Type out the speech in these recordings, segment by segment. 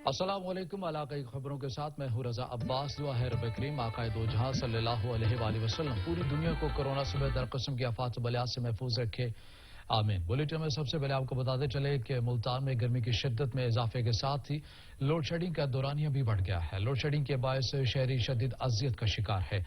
السلام علیکم، علاقائی خبروں کے ساتھ میں ہوں رضا عباس۔ دعا ہے رب کریم آقائے دو جہاں صلی اللہ علیہ وآلہ وسلم پوری دنیا کو کورونا سے بہتر قسم کی آفات و بلیات سے محفوظ رکھے، آمین۔ بلیٹن میں سب سے پہلے آپ کو بتاتے چلے کہ ملتان میں گرمی کی شدت میں اضافے کے ساتھ ہی لوڈ شیڈنگ کا دورانیہ بھی بڑھ گیا ہے۔ لوڈ شیڈنگ کے باعث شہری شدید اذیت کا شکار ہے۔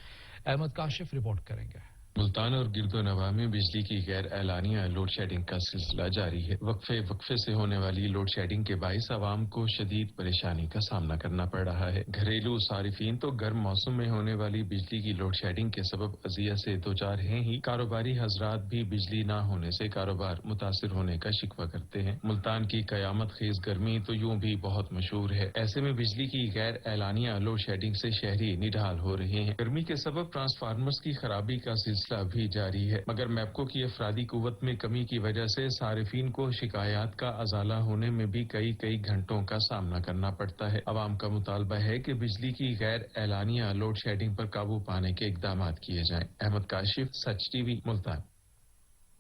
احمد کاشف رپورٹ کریں گے۔ ملتان اور گرد و نواح میں بجلی کی غیر اعلانیہ لوڈ شیڈنگ کا سلسلہ جاری ہے۔ وقفے سے ہونے والی لوڈ شیڈنگ کے باعث عوام کو شدید پریشانی کا سامنا کرنا پڑ رہا ہے۔ گھریلو صارفین تو گرم موسم میں ہونے والی بجلی کی لوڈ شیڈنگ کے سبب اذیت سے دوچار ہیں ہی، کاروباری حضرات بھی بجلی نہ ہونے سے کاروبار متاثر ہونے کا شکوہ کرتے ہیں۔ ملتان کی قیامت خیز گرمی تو یوں بھی بہت مشہور ہے، ایسے میں بجلی کی غیر اعلانیہ لوڈ شیڈنگ سے شہری نڈھال ہو رہے ہیں۔ گرمی کے سبب ٹرانسفارمرز کی خرابی کا سلسلہ بھی جاری ہے، مگر میپکو کی افرادی قوت میں کمی کی وجہ سے صارفین کو شکایات کا ازالہ ہونے میں بھی کئی گھنٹوں کا سامنا کرنا پڑتا ہے۔ عوام کا مطالبہ ہے کہ بجلی کی غیر اعلانیہ لوڈ شیڈنگ پر قابو پانے کے اقدامات کیے جائیں۔ احمد کاشف، سچ ٹی وی، ملتان۔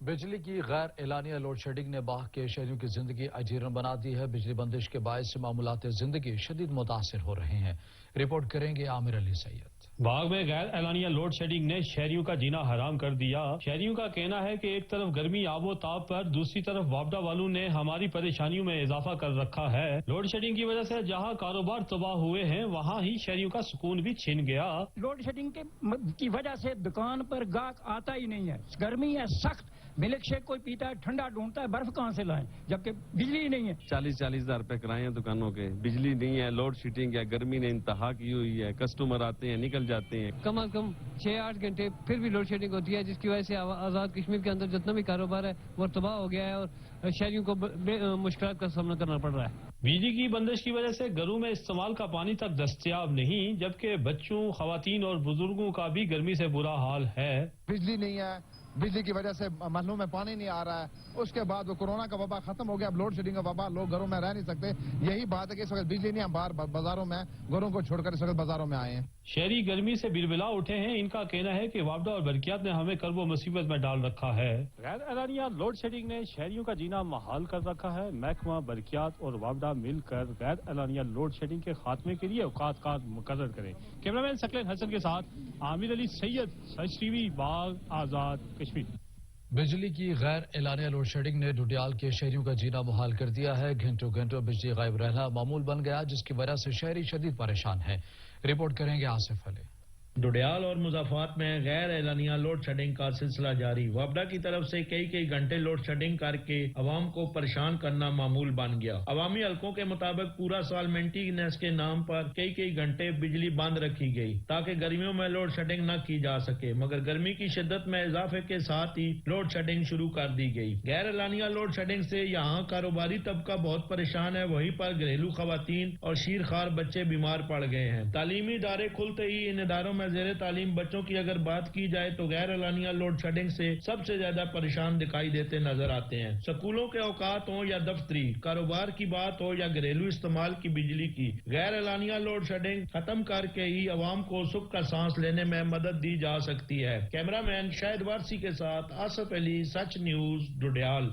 بجلی کی غیر اعلانیہ لوڈ شیڈنگ نے باغ کے شہریوں کی زندگی اجیرن بنا دی ہے۔ بجلی بندش کے باعث معمولات زندگی شدید متاثر ہو رہے ہیں۔ رپورٹ کریں گے عامر علی سید۔ باغ میں غیر اعلانیہ لوڈ شیڈنگ نے شہریوں کا جینا حرام کر دیا۔ شہریوں کا کہنا ہے کہ ایک طرف گرمی آب و تاب پر، دوسری طرف وابڈا والوں نے ہماری پریشانیوں میں اضافہ کر رکھا ہے۔ لوڈ شیڈنگ کی وجہ سے جہاں کاروبار تباہ ہوئے ہیں، وہاں ہی شہریوں کا سکون بھی چھن گیا۔ لوڈ شیڈنگ کی وجہ سے دکان پر گاہک آتا ہی نہیں ہے، گرمی ہے سخت، ملک شیک کوئی پیتا ہے ٹھنڈا ڈھونڈتا ہے، برف کہاں سے لائیں جبکہ بجلی ہی نہیں ہے۔ 40,000 روپے کرائے ہیں دکانوں کے، بجلی نہیں ہے، لوڈ شیڈنگ ہے، گرمی نے انتہا کی ہوئی ہے، کسٹمر آتے ہیں نکل جاتے ہیں۔ کم از کم 6-8 گھنٹے پھر بھی لوڈ شیڈنگ ہوتی ہے، جس کی وجہ سے آزاد کشمیر کے اندر جتنا بھی کاروبار ہے وہ تباہ ہو گیا ہے اور شہریوں کو مشکلات کا سامنا کرنا پڑ رہا ہے۔ بجلی کی بندش کی وجہ سے گھروں میں استعمال کا پانی تک دستیاب نہیں، جبکہ بچوں، خواتین اور بزرگوں کا بھی گرمی سے برا حال ہے۔ بجلی نہیں ہے، بجلی کی وجہ سے محلوں میں پانی نہیں آ رہا ہے، اس کے بعد وہ کورونا کا وبا ختم ہو گیا، اب لوڈ شیڈنگ کا وبا، لوگ گھروں میں رہ نہیں سکتے۔ یہی بات ہے کہ اس وقت بجلی نہیں، ہم باہر بازاروں میں گھروں کو چھوڑ کر اس وقت بازاروں میں آئے ہیں۔ شہری گرمی سے بلبلا اٹھے ہیں، ان کا کہنا ہے کہ وابڈا اور برقیات نے ہمیں کرب و مصیبت میں ڈال رکھا ہے۔ غیر اعلانیہ لوڈ شیڈنگ نے شہریوں کا جینا محال کر رکھا ہے۔ محکمہ برقیات اور وابڈا مل کر غیر اعلانیہ لوڈ شیڈنگ کے خاتمے کے لیے اوقات مقرر کریں۔ کیمرامین ثقلین حسن کے ساتھ عامر علی سید، سچ ٹی وی، باغ، آزاد کشمیر۔ بجلی کی غیر اعلانیہ لوڈ شیڈنگ نے ڈڈیال کے شہریوں کا جینا محال کر دیا ہے۔ گھنٹوں بجلی غائب رہنا معمول بن گیا، جس کی وجہ سے شہری شدید پریشان ہیں۔ رپورٹ کریں گے آصف علی۔ ڈڈیال اور مضافات میں غیر اعلانیہ لوڈ شیڈنگ کا سلسلہ جاری۔ وابڈا کی طرف سے کئی گھنٹے لوڈ شیڈنگ کر کے عوام کو پریشان کرنا معمول بن گیا۔ عوامی حلقوں کے مطابق پورا سال مینٹیننس کے نام پر کئی گھنٹے بجلی بند رکھی گئی تاکہ گرمیوں میں لوڈ شیڈنگ نہ کی جا سکے، مگر گرمی کی شدت میں اضافے کے ساتھ ہی لوڈ شیڈنگ شروع کر دی گئی۔ غیر اعلانیہ لوڈ شیڈنگ سے یہاں کاروباری طبقہ بہت پریشان ہے، وہیں پر گھریلو خواتین اور شیرخوار بچے بیمار پڑ گئے ہیں۔ تعلیمی ادارے کھلتے ہی ان اداروں میں زیر تعلیم بچوں کی اگر بات کی جائے تو غیر اعلانیہ لوڈ شیڈنگ سے سب سے زیادہ پریشان دکھائی دیتے نظر آتے ہیں۔ سکولوں کے اوقات ہوں یا دفتری، کاروبار کی بات ہو یا گھریلو استعمال کی بجلی کی، غیر اعلانیہ لوڈ شیڈنگ ختم کر کے ہی عوام کو سکھ کا سانس لینے میں مدد دی جا سکتی ہے۔ کیمرہ مین شاہد وارسی کے ساتھ آصف علی، سچ نیوز، ڈڈیال۔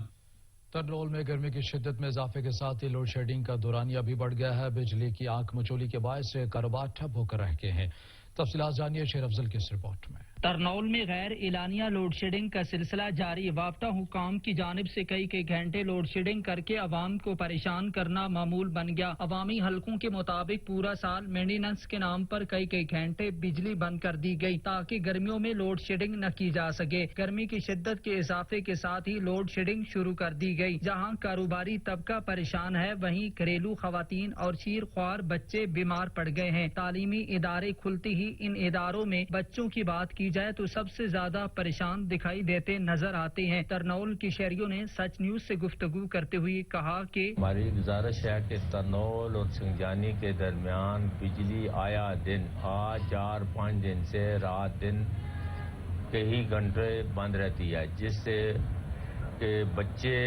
ترنول میں گرمی کی شدت میں اضافے کے ساتھ ہی لوڈ شیڈنگ کا دورانیہ بھی بڑھ گیا ہے۔ بجلی کی آنکھ مچولی کے باعث کاروبار ٹھپ ہو کر رہ گئے ہیں۔ تفصیلات جانیے شیر افضل کی اس رپورٹ میں۔ ترنول میں غیر اعلانیہ لوڈ شیڈنگ کا سلسلہ جاری۔ وابڈا حکام کی جانب سے کئی گھنٹے لوڈ شیڈنگ کر کے عوام کو پریشان کرنا معمول بن گیا۔ عوامی حلقوں کے مطابق پورا سال مینٹیننس کے نام پر کئی گھنٹے بجلی بند کر دی گئی تاکہ گرمیوں میں لوڈ شیڈنگ نہ کی جا سکے۔ گرمی کی شدت کے اضافے کے ساتھ ہی لوڈ شیڈنگ شروع کر دی گئی۔ جہاں کاروباری طبقہ پریشان ہے، وہیں گھریلو خواتین اور شیر خوار بچے بیمار پڑ گئے ہیں۔ تعلیمی ادارے کھلتے ہی ان اداروں میں بچوں کی بات کی جائے تو سب سے زیادہ پریشان دکھائی دیتے نظر آتے ہیں۔ ترنول کے شہریوں نے سچ نیوز سے گفتگو کرتے ہوئے کہا کہ ہماری گزارش ہے کہ ترنول اور سنگجانی کے درمیان بجلی آیا دن، آج 4-5 دن سے رات دن کئی گھنٹے بند رہتی ہے، جس سے کہ بچے،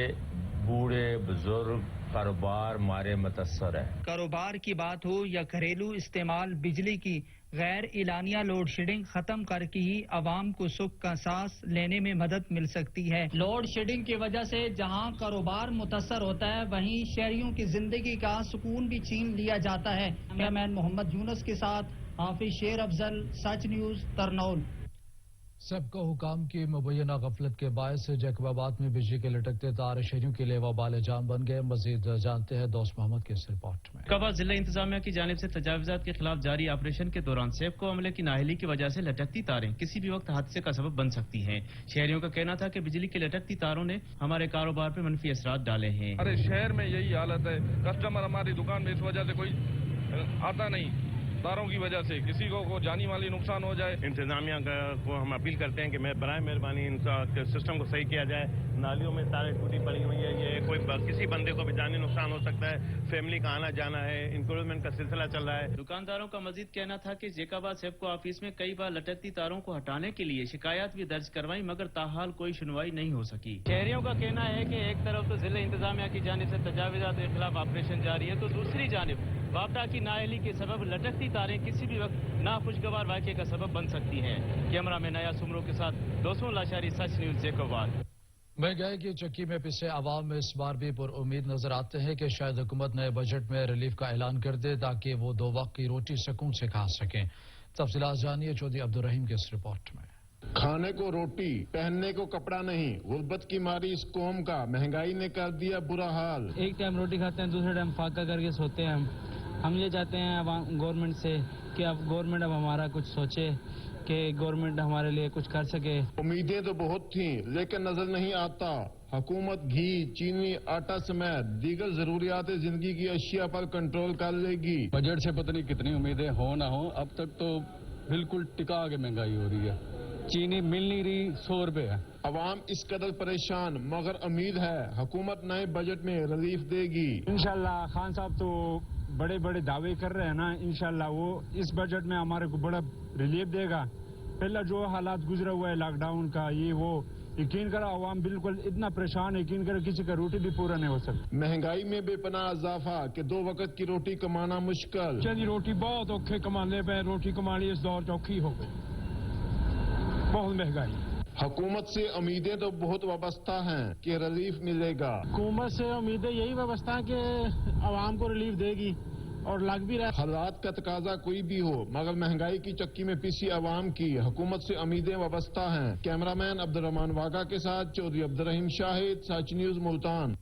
بوڑھے، بزرگ، کاروبار ہمارے متاثر ہے۔ کاروبار کی بات ہو یا گھریلو استعمال بجلی کی، غیر اعلانیہ لوڈ شیڈنگ ختم کر کے ہی عوام کو سکھ کا سانس لینے میں مدد مل سکتی ہے۔ لوڈ شیڈنگ کی وجہ سے جہاں کاروبار متاثر ہوتا ہے وہیں شہریوں کی زندگی کا سکون بھی چھین لیا جاتا ہے۔ کیمرامین محمد یونس کے ساتھ حافظ شیر افضل، سچ نیوز، ترنول۔ سب کو حکام کی مبینہ غفلت کے باعث جیکب آباد میں بجلی کے لٹکتے تار شہریوں کے لیے وبال جان بن گئے۔ مزید جانتے ہیں دوست محمد کے اس رپورٹ میں۔ کبا ضلع انتظامیہ کی جانب سے تجاوزات کے خلاف جاری آپریشن کے دوران سیفکو عملے کی نااہلی کی وجہ سے لٹکتی تاریں کسی بھی وقت حادثے کا سبب بن سکتی ہیں۔ شہریوں کا کہنا تھا کہ بجلی کی لٹکتی تاروں نے ہمارے کاروبار پر منفی اثرات ڈالے ہیں۔ ارے شہر میں یہی حالت ہے، کسٹمر ہماری دکان میں اس وجہ سے کوئی آتا نہیں، تاروں کی وجہ سے کسی کو جانی والی نقصان ہو جائے۔ انتظامیہ کو ہم اپیل کرتے ہیں کہ برائے مہربانی ان کا سسٹم کو صحیح کیا جائے۔ نالیوں میں تاریں ٹوٹی پڑی ہوئی ہیں، یہ کوئی کسی بندے کو بھی جانی نقصان ہو سکتا ہے، فیملی کا آنا جانا ہے، انکروچمنٹ کا سلسلہ چل رہا ہے۔ دکانداروں کا مزید کہنا تھا کہ جیکاباد سیفکو آفس میں کئی بار لٹکتی تاروں کو ہٹانے کے لیے شکایات بھی درج کروائیں مگر تاحال کوئی سنوائی نہیں ہو سکی۔ شہریوں کا کہنا ہے کہ ایک طرف تو ضلع انتظامیہ کی جانب سے تجاوزات کے خلاف آپریشن جاری ہے تو دوسری جانب وابڈا کی نااہلی کے سبب لٹکتی تاریں کسی بھی وقت ناخوشگوار واقعے کا سبب بن سکتی ہیں۔ کیمرہ میں نیا سمرو کے ساتھ دوسوں لاشاری، سچ نیوز، جیکوباد۔ مہنگائی کی چکی میں پسے عوام میں اس بار بھی پر امید نظر آتے ہیں کہ شاید حکومت نئے بجٹ میں ریلیف کا اعلان کر دے تاکہ وہ 2 وقت کی روٹی سکون سے کھا سکیں۔ تفصیلات جانیے چودھری عبدالرحیم کے اس رپورٹ میں۔ کھانے کو روٹی، پہننے کو کپڑا نہیں، غربت کی ماری اس قوم کا مہنگائی نے کر دیا برا حال۔ ایک ٹائم روٹی کھاتے ہیں، دوسرے ٹائم فاقہ کر کے سوتے ہیں۔ ہم یہ چاہتے ہیں گورنمنٹ سے کہ اب گورنمنٹ اب ہمارا کچھ سوچے، کہ گورنمنٹ ہمارے لیے کچھ کر سکے۔ امیدیں تو بہت تھیں لیکن نظر نہیں آتا حکومت گھی، چینی، آٹا سمیت دیگر ضروریات زندگی کی اشیاء پر کنٹرول کر لے گی۔ بجٹ سے پتہ نہیں کتنی امیدیں ہوں نہ ہوں، اب تک تو بالکل ٹکا کے مہنگائی ہو رہی ہے۔ چینی مل نہیں رہی، 100 روپے ہے۔ عوام اس قدر پریشان مگر امید ہے حکومت نئے بجٹ میں ریلیف دے گی۔ انشاءاللہ خان صاحب تو بڑے بڑے دعوے کر رہے ہیں نا، انشاءاللہ وہ اس بجٹ میں ہمارے کو بڑا ریلیف دے گا۔ پہلا جو حالات گزرا ہوا ہے لاک ڈاؤن کا، یہ وہ یقین کرو عوام بالکل اتنا پریشان ہے، یقین کرو کسی کا روٹی بھی پورا نہیں ہو سکتا۔ مہنگائی میں بے پناہ اضافہ کہ 2 وقت کی روٹی کمانا مشکل۔ چلی روٹی بہت اوکھے کمانے پہ، روٹی کمانی اس دور چوکھی ہو گئی، بہت مہنگائی۔ حکومت سے امیدیں تو بہت وابستہ ہیں کہ ریلیف ملے گا۔ حکومت سے امیدیں یہی وابستہ ہیں کہ عوام کو ریلیف دے گی اور لگ بھی رہا۔ حالات کا تقاضا کوئی بھی ہو مگر مہنگائی کی چکی میں پسی عوام کی حکومت سے امیدیں وابستہ ہیں۔ کیمرامین عبدالرحمان واگا کے ساتھ چودھری عبدالرحیم شاہد، سچ نیوز، ملتان۔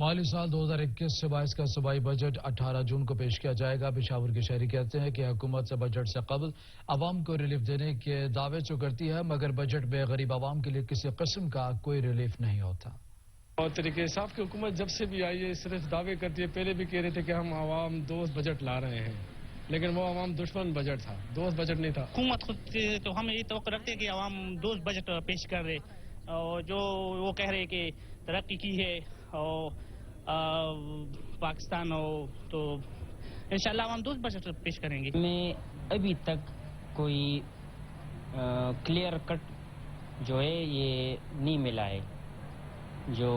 مالی سال 2021-22 کا صوبائی بجٹ 18 جون کو پیش کیا جائے گا۔ پشاور کے شہری کہتے ہیں کہ حکومت سے بجٹ سے قبل عوام کو ریلیف دینے کے دعوے تو کرتی ہے مگر بجٹ میں غریب عوام کے لیے کسی قسم کا کوئی ریلیف نہیں ہوتا۔ اور طریقے حساب کی حکومت جب سے بھی آئی ہے صرف دعوے کرتی ہے۔ پہلے بھی کہہ رہے تھے کہ ہم عوام دوست بجٹ لا رہے ہیں، لیکن وہ عوام دشمن بجٹ تھا، دوست بجٹ نہیں تھا۔ حکومت خود تو ہم یہ توقع رکھتے ہیں کہ عوام دوست بجٹ پیش کر رہے، اور جو وہ کہہ رہے کہ ترقی کی ہے اور پاکستان ہو، تو انشاءاللہ عوام دوست بجٹ پیش کریں گے۔ میں ابھی تک کوئی کلیئر کٹ جو ہے یہ نہیں ملا ہے، جو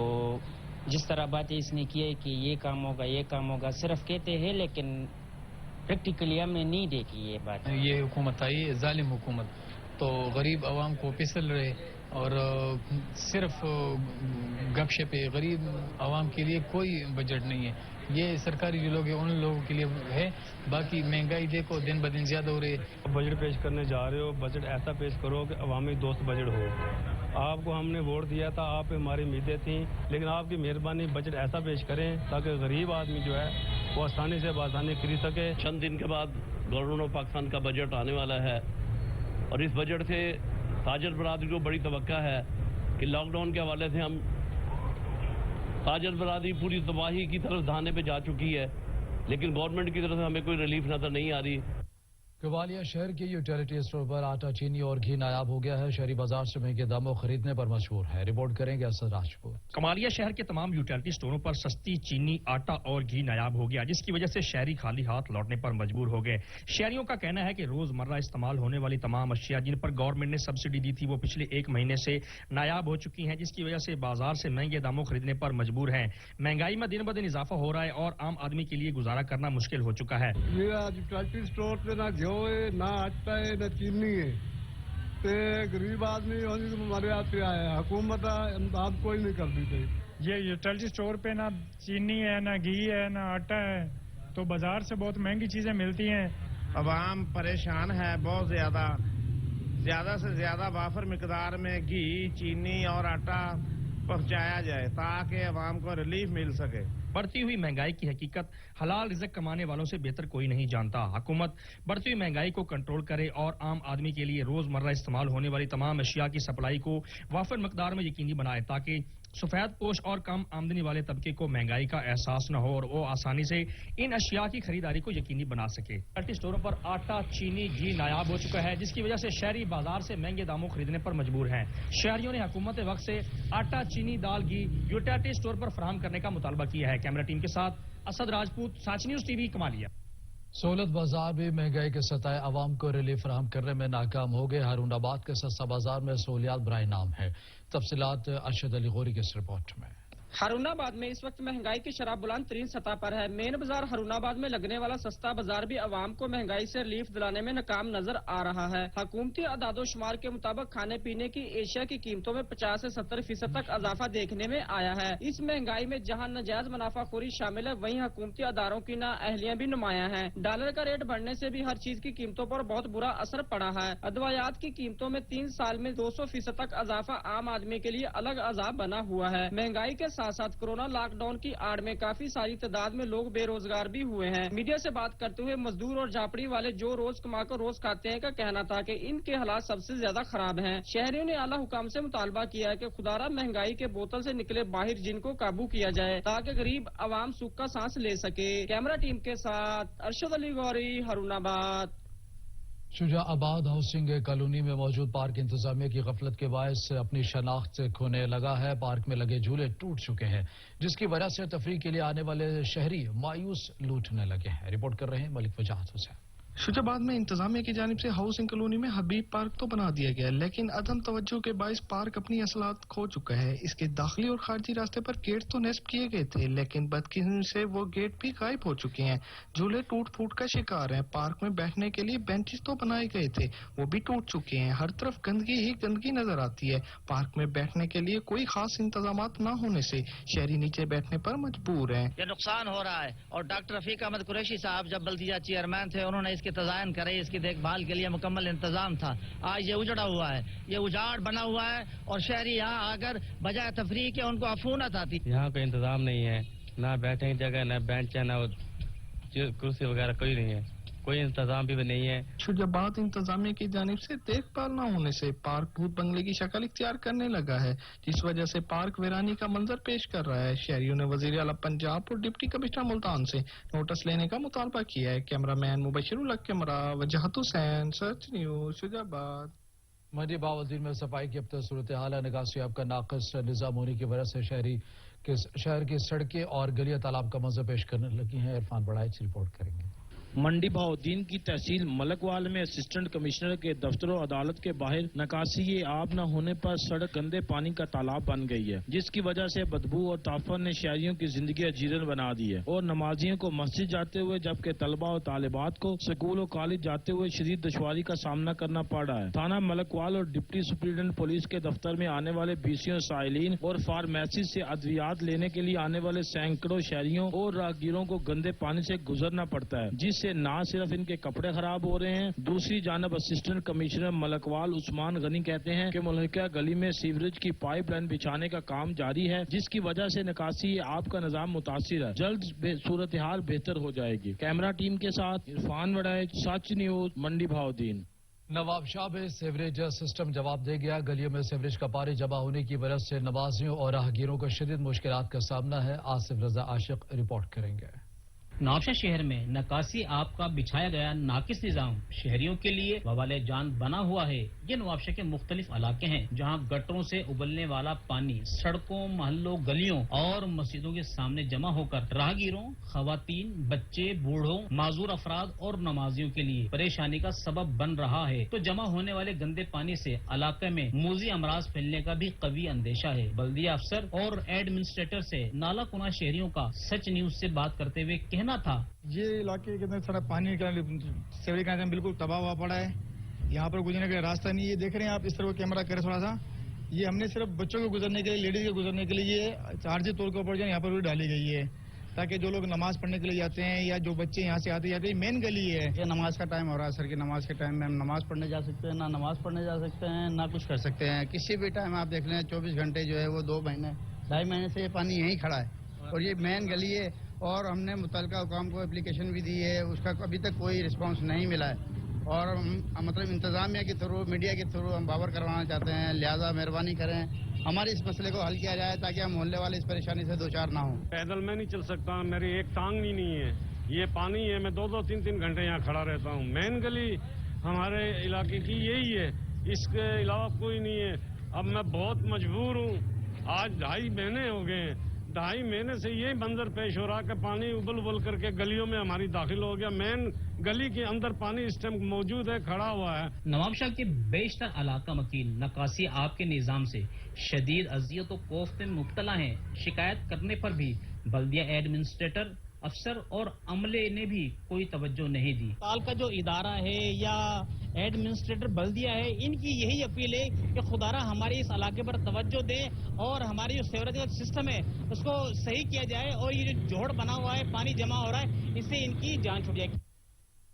جس طرح باتیں اس نے کی ہے کہ یہ کام ہوگا یہ کام ہوگا، صرف کہتے ہیں لیکن پریکٹیکلی ہم نے نہیں دیکھی یہ بات۔ یہ حکومت آئی ظالم حکومت، تو غریب عوام کو پسل رہے اور صرف گپ شپے، غریب عوام کے لیے کوئی بجٹ نہیں ہے۔ یہ سرکاری جو لوگ ہیں ان لوگوں کے لیے ہے، باقی مہنگائی دیکھو دن بدن زیادہ ہو رہی ہے۔ بجٹ پیش کرنے جا رہے ہو، بجٹ ایسا پیش کرو کہ عوامی دوست بجٹ ہو۔ آپ کو ہم نے ووٹ دیا تھا، آپ پہ ہماری امیدیں تھیں، لیکن آپ کی مہربانی بجٹ ایسا پیش کریں تاکہ غریب آدمی جو ہے وہ آسانی سے بآسانی خرید سکے۔ چند دن کے بعد گورنمنٹ آف پاکستان کا بجٹ آنے والا ہے اور اس بجٹ سے تاجر برادری کو بڑی توقع ہے کہ لاک ڈاؤن کے حوالے سے ہم تاجر برادری پوری تباہی کی طرف دھانے پہ جا چکی ہے، لیکن گورنمنٹ کی طرف سے ہمیں کوئی ریلیف نظر نہیں آ رہی۔ گوالیار شہر کے یوٹیلیٹی اسٹور پر آٹا، چینی اور گھی نایاب ہو گیا ہے۔ شہری بازار سے مہنگے داموں خریدنے پر مجبور ہے۔ رپورٹ کریں گے اسد راجپوت۔ کمالیہ شہر کے تمام یوٹیلیٹی اسٹوروں پر سستی چینی، آٹا اور گھی نایاب ہو گیا، جس کی وجہ سے شہری خالی ہاتھ لوٹنے پر مجبور ہو گئے۔ شہریوں کا کہنا ہے کہ روزمرہ استعمال ہونے والی تمام اشیاء جن پر گورنمنٹ نے سبسڈی دی تھی وہ پچھلے 1 مہینے سے نایاب ہو چکی ہیں، جس کی وجہ سے بازار سے مہنگے داموں خریدنے پر مجبور ہیں۔ مہنگائی میں دن بدن اضافہ ہو رہا ہے اور عام آدمی کے لیے گزارا کرنا مشکل ہو چکا ہے۔ یوٹیلیٹی اسٹور پہ نہ घ्यो है, ना आटा है, ना चीनी है। ते गरीब आदमी हमारे आते आया, हुकूमत इमदाद कोई नहीं कर दी थी। ये यूटिलिटी स्टोर पे ना चीनी है, ना घी है, ना आटा है, तो बाजार से बहुत महंगी चीजें मिलती हैं। अवाम परेशान है बहुत ज्यादा से ज्यादा वाफर मिकदार में घी, चीनी और आटा पहुंचाया जाए ताकि अवाम को रिलीफ मिल सके। बढ़ती हुई महंगाई की हकीकत हलाल रिज़्क कमाने वालों से बेहतर कोई नहीं जानता। हुकूमत बढ़ती हुई महंगाई को कंट्रोल करे और आम आदमी के लिए रोजमर्रा इस्तेमाल होने वाली तमाम अशिया की सप्लाई को वाफर मकदार में यकीनी बनाए ताकि सफेद पोश और कम आमदनी वाले तबके को महंगाई का एहसास न हो और वो आसानी से इन अशिया की खरीदारी को यकीनी बना सके। यूटिलिटी स्टोरों पर आटा, चीनी, घी नायाब हो चुका है, जिसकी वजह से शहरी बाजार से महंगे दामों खरीदने पर मजबूर हैं। शहरियों ने हुकूमत वक्त से आटा, चीनी, दाल, घी यूटिलिटी स्टोर पर फराहम करने का मुतालबा किया है। कैमरा टीम के साथ असद राजपूत, साच न्यूज टीवी, कमालिया। सहूलत बाजार भी महंगाई के सताए अवाम को रिलीफ फराहम करने में नाकाम हो गए। हारूनाबाद के सस्ता बाजार में सहूलियात बराए नाम है। तफसीलात अरशद अली गौरी की इस रिपोर्ट में। हारूनाबाद में इस वक्त महंगाई की शरह बुलंद तरीन सतह पर है। मेन बाजार हारूनाबाद में लगने वाला सस्ता बाजार भी अवाम को महंगाई से रिलीफ दिलाने में नाकाम नजर आ रहा है। हुकूमती अदादोशुमार के मुताबिक खाने पीने की एशिया की कीमतों में 50 से 70% तक इजाफा देखने में आया है। इस महंगाई में जहां नाजायज मुनाफाखोरी शामिल है, वहीं हुकूमती अदारों की नाअहलियां भी नुमाया है। डॉलर का रेट बढ़ने से भी हर चीज की कीमतों पर बहुत बुरा असर पड़ा है। अदवायात की कीमतों में 3 साल में 200% तक इजाफा आम आदमी के लिए अलग अजाब बना हुआ है। महंगाई के साथ साथ कोरोना लॉकडाउन की आड़ में काफी सारी तादाद में लोग बेरोजगार भी हुए हैं। मीडिया से बात करते हुए मजदूर और झापड़ी वाले जो रोज कमाकर रोज खाते हैं का कहना था कि इनके हालात सबसे ज्यादा खराब हैं। शहरियों ने आला हुकाम से मुतालबा किया है कि खुदारा महंगाई के बोतल से निकले बाहर जिनको काबू किया जाए ताकि गरीब आवाम सुख का सांस ले सके। कैमरा टीम के साथ अरशद अली गौरी, हारूनाबाद। शुजाआबाद हाउसिंग कॉलोनी में मौजूद पार्क इंतजामिया की गफलत के बायस अपनी शनाख्त से खोने लगा है। पार्क में लगे झूले टूट चुके हैं, जिसकी वजह से तफरीह के लिए आने वाले शहरी मायूस लूटने लगे हैं। रिपोर्ट कर रहे हैं मलिक वजाहत हुसैन। शुजाबाद में इंतजामिया की जानिब से हाउसिंग कॉलोनी में हबीब पार्क तो बना दिया गया, लेकिन अदम तवज्जो के बायस पार्क अपनी असलाहत खो चुका है। इसके दाखिली और खारजी रास्ते पर गेट तो नस्ब किए गए थे, लेकिन बदकिस्मती से वो गेट भी गायब हो चुके हैं। झूले टूट फूट का शिकार हैं। पार्क में बैठने के लिए बेंचेस तो बनाए गए थे, वो भी टूट चुके हैं। हर तरफ गंदगी ही गंदगी नजर आती है। पार्क में बैठने के लिए कोई खास इंतजाम न होने से शहरी नीचे बैठने पर मजबूर हैं। ये नुकसान हो रहा है और डॉक्टर रफीक अहमद कुरैशी साहब जब बल्दिया चेयरमैन थे, उन्होंने इसके तजायन करे, इसकी देखभाल के लिए मुकम्मल इंतजाम था। आज ये उजड़ा हुआ है, ये उजाड़ बना हुआ है और शहरी यहाँ आकर बजाय तफरीह के उनको अफूनत आती। यहाँ कोई इंतजाम नहीं है, ना बैठने की जगह, ना बेंच है, ना कुर्सी वगैरह कोई नहीं है, कोई इंतजाम भी नहीं है। शुजाबाद इंतजामिया की जानिब से देखभाल न होने से पार्क भूत बंगले की शक्ल इख्तियार करने लगा है, जिस वजह से पार्क वीरानी का मंजर पेश कर रहा है। शहरियों ने वजीर आला पंजाब और डिप्टी कमिश्नर मुल्तान से नोटिस लेने का मुतालबा किया है। कैमरामैन मुबशिरुल हक कैमरा वजाहत हुसैन, सच न्यूज, शुजाबाद। मंडी बावदीन में सफाई की अब तक सूरत हाल है। निकासियाब का नाकस निजाम होने की वजह से शहर की सड़कें और गलियां तालाब का मंजर पेश करने लगी हैं। इरफान बड़ाई रिपोर्ट करेंगे। मंडी बहाउद्दीन की तहसील मलकवाल में असिस्टेंट कमिश्नर के दफ्तर और अदालत के बाहर निकासी आब न होने पर सड़क गंदे पानी का तालाब बन गई है, जिसकी वजह से बदबू और ताफन ने शहरियों की जिंदगी अजीरन बना दी है और नमाजियों को मस्जिद जाते हुए जबकि तलबा और तालिबात को स्कूल और कॉलेज जाते हुए शदीद दुश्वारी का सामना करना पड़ रहा है। थाना मलकवाल और डिप्टी सुप्रीडेंट पुलिस के दफ्तर में आने वाले बीसियों साइलिन और फार्मेसी से अद्वियात लेने के लिए आने वाले सैकड़ों शहरियों और राहगीरों को गंदे पानी से गुजरना पड़ता है, जिससे ना सिर्फ इनके कपड़े खराब हो रहे हैं। दूसरी जानब असिस्टेंट कमिश्नर मलकवाल उस्मान गनी कहते हैं कि मुल्का गली में सीवरेज की पाइपलाइन बिछाने का काम जारी है, जिसकी वजह से निकासी आब का निजाम मुतासिर है। जल्द सूरत हाल बेहतर हो जाएगी। कैमरा टीम के साथ इरफान वड़ाई, सच न्यूज, मंडी बहाउद्दीन। नवाबशाह में सीवरेज सिस्टम जवाब दे गया। गलियों में सीवरेज का पानी जमा होने की वजह से नमाजियों और राहगीरों को शदीद मुश्किलात का सामना है। आसिफ रजा आशिक रिपोर्ट करेंगे। नवाबशाह शहर में नकासी आब का बिछाया गया नाकिस निजाम शहरियों के लिए वबाले जान बना हुआ है। ये नवाबशाह के मुख्तलिफ इलाके हैं जहाँ गटरों से उबलने वाला पानी सड़कों, मोहल्लों, गलियों और मस्जिदों के सामने जमा होकर राहगीरों, खवातीन, बच्चे, बूढ़ों, माजूर अफराद और नमाजियों के लिए परेशानी का सबब बन रहा है। तो जमा होने वाले गंदे पानी से इलाके में मूजी अमराज फैलने का भी कवी अंदेशा है। बल्दिया अफसर और एडमिनिस्ट्रेटर से नाला कुना शहरियों का सच न्यूज से बात करते हुए कहना होना था। ये इलाके के अंदर सारा पानी का सेवरेज का बिल्कुल तबाह हुआ पड़ा है। यहाँ पर गुजरने का रास्ता नहीं है। देख रहे हैं आप, इस तरह कैमरा करें थोड़ा सा। ये हमने सिर्फ बच्चों को गुजरने के लिए, लेडीज के गुजरने के लिए चार्जी तौर के ऊपर जो यहाँ पर भी डाली गई है, ताकि जो लोग नमाज पढ़ने के लिए जाते हैं या जो बच्चे यहाँ से आते जाते हैं, मेन गली है। ये नमाज का टाइम हो रहा है सर, की नमाज के टाइम में हम नमाज पढ़ने जा सकते हैं, ना नमाज पढ़ने जा सकते हैं, ना कुछ कर सकते हैं। किसी भी टाइम आप देख लें 24 घंटे जो है वो 2 महीने 2.5 महीने से ये पानी यहीं खड़ा है और ये मेन गली है। और हमने मुतल्लिका हुकाम को एप्लीकेशन भी दी है, उसका अभी तक कोई रिस्पांस नहीं मिला है। और मतलब इंतजामिया के थ्रू, मीडिया के थ्रू हम बावर करवाना चाहते हैं, लिहाजा मेहरबानी करें हमारे इस मसले को हल किया जाए ताकि हम मोहल्ले वाले इस परेशानी से 2-4 ना हो। पैदल मैं नहीं चल सकता, मेरी एक टांग भी नहीं है, ये पानी है। मैं 2-2, 3-3 घंटे यहाँ खड़ा रहता हूँ। मेन गली हमारे इलाके की यही है, इसके अलावा कोई नहीं है। अब मैं बहुत मजबूर हूँ। आज 2.5 महीने हो गए हैं, 2.5 महीने से यही मंजर पेश हो रहा कि पानी उबल उबल करके गलियों में हमारी दाखिल हो गया। मेन गली के अंदर पानी इस टाइम मौजूद है, खड़ा हुआ है। नवाबशाह के बेशतर इलाका मकीन नकासी आपके निजाम से शदीद अजियत और खौफ में मुब्तला हैं। शिकायत करने पर भी बल्दिया एडमिनिस्ट्रेटर, अफसर और अमले ने भी कोई तवज्जो नहीं दी। ताल का जो इदारा है या एडमिनिस्ट्रेटर बल्दिया है, इनकी यही अपील है कि खुदारा हमारे इस इलाके पर तवज्जो दें और हमारी जो सीवरेज का सिस्टम है उसको सही किया जाए। और ये जो जोड़ बना हुआ है, पानी जमा हो रहा है, इससे इनकी जान छूट जाएगी।